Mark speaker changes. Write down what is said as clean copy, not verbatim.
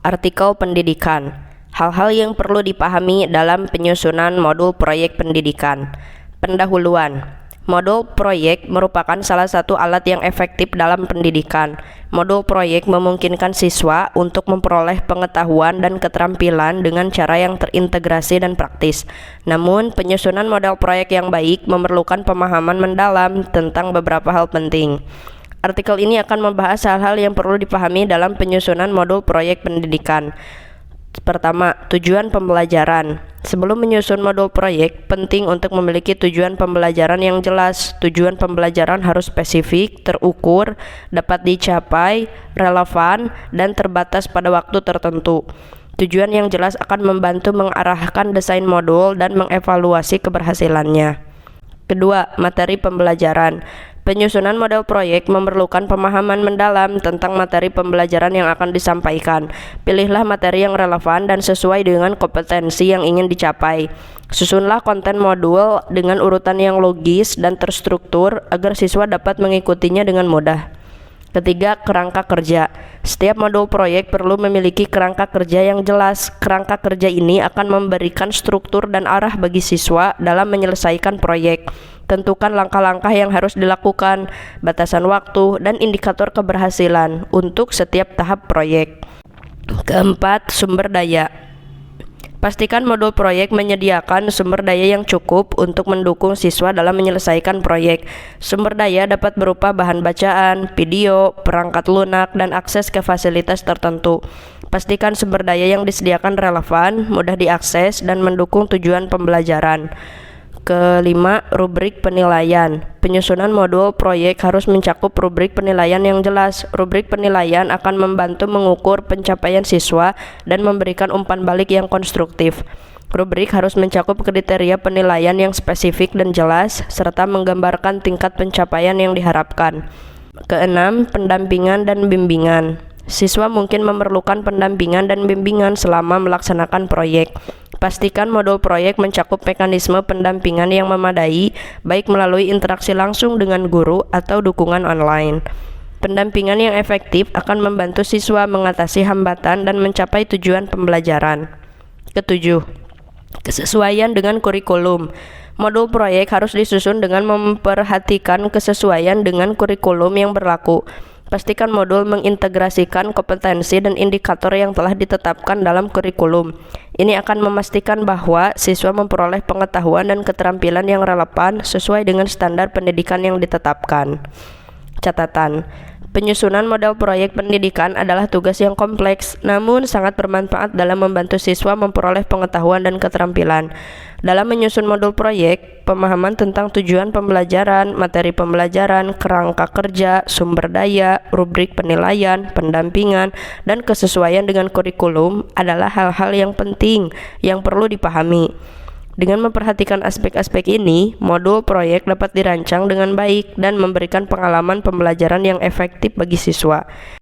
Speaker 1: Artikel pendidikan. Hal-hal yang perlu dipahami dalam penyusunan modul proyek pendidikan. Pendahuluan. Modul proyek merupakan salah satu alat yang efektif dalam pendidikan. Modul proyek memungkinkan siswa untuk memperoleh pengetahuan dan keterampilan dengan cara yang terintegrasi dan praktis. Namun, penyusunan model proyek yang baik memerlukan pemahaman mendalam tentang beberapa hal penting. Artikel ini akan membahas hal-hal yang perlu dipahami dalam penyusunan modul proyek pendidikan. Pertama, tujuan pembelajaran. Sebelum menyusun modul proyek, penting untuk memiliki tujuan pembelajaran yang jelas. Tujuan pembelajaran harus spesifik, terukur, dapat dicapai, relevan, dan terbatas pada waktu tertentu. Tujuan yang jelas akan membantu mengarahkan desain modul dan mengevaluasi keberhasilannya. Kedua, materi pembelajaran. Penyusunan model proyek memerlukan pemahaman mendalam tentang materi pembelajaran yang akan disampaikan. Pilihlah materi yang relevan dan sesuai dengan kompetensi yang ingin dicapai. Susunlah konten modul dengan urutan yang logis dan terstruktur agar siswa dapat mengikutinya dengan mudah. Ketiga, kerangka kerja. Setiap modul proyek perlu memiliki kerangka kerja yang jelas. Kerangka kerja ini akan memberikan struktur dan arah bagi siswa dalam menyelesaikan proyek. Tentukan langkah-langkah yang harus dilakukan, batasan waktu, dan indikator keberhasilan untuk setiap tahap proyek. Keempat, sumber daya. Pastikan modul proyek menyediakan sumber daya yang cukup untuk mendukung siswa dalam menyelesaikan proyek. Sumber daya dapat berupa bahan bacaan, video, perangkat lunak, dan akses ke fasilitas tertentu. Pastikan sumber daya yang disediakan relevan, mudah diakses, dan mendukung tujuan pembelajaran. Kelima, rubrik penilaian. Penyusunan modul proyek harus mencakup rubrik penilaian yang jelas. Rubrik penilaian akan membantu mengukur pencapaian siswa dan memberikan umpan balik yang konstruktif. Rubrik harus mencakup kriteria penilaian yang spesifik dan jelas, serta menggambarkan tingkat pencapaian yang diharapkan. Keenam, pendampingan dan bimbingan. Siswa mungkin memerlukan pendampingan dan bimbingan selama melaksanakan proyek. Pastikan modul proyek mencakup mekanisme pendampingan yang memadai, baik melalui interaksi langsung dengan guru atau dukungan online. Pendampingan yang efektif akan membantu siswa mengatasi hambatan dan mencapai tujuan pembelajaran. Ketujuh, kesesuaian dengan kurikulum. Modul proyek harus disusun dengan memperhatikan kesesuaian dengan kurikulum yang berlaku. Pastikan modul mengintegrasikan kompetensi dan indikator yang telah ditetapkan dalam kurikulum. Ini akan memastikan bahwa siswa memperoleh pengetahuan dan keterampilan yang relevan sesuai dengan standar pendidikan yang ditetapkan. Catatan: penyusunan model proyek pendidikan adalah tugas yang kompleks, namun sangat bermanfaat dalam membantu siswa memperoleh pengetahuan dan keterampilan. Dalam menyusun modul proyek, pemahaman tentang tujuan pembelajaran, materi pembelajaran, kerangka kerja, sumber daya, rubrik penilaian, pendampingan, dan kesesuaian dengan kurikulum adalah hal-hal yang penting yang perlu dipahami. Dengan memperhatikan aspek-aspek ini, modul proyek dapat dirancang dengan baik dan memberikan pengalaman pembelajaran yang efektif bagi siswa.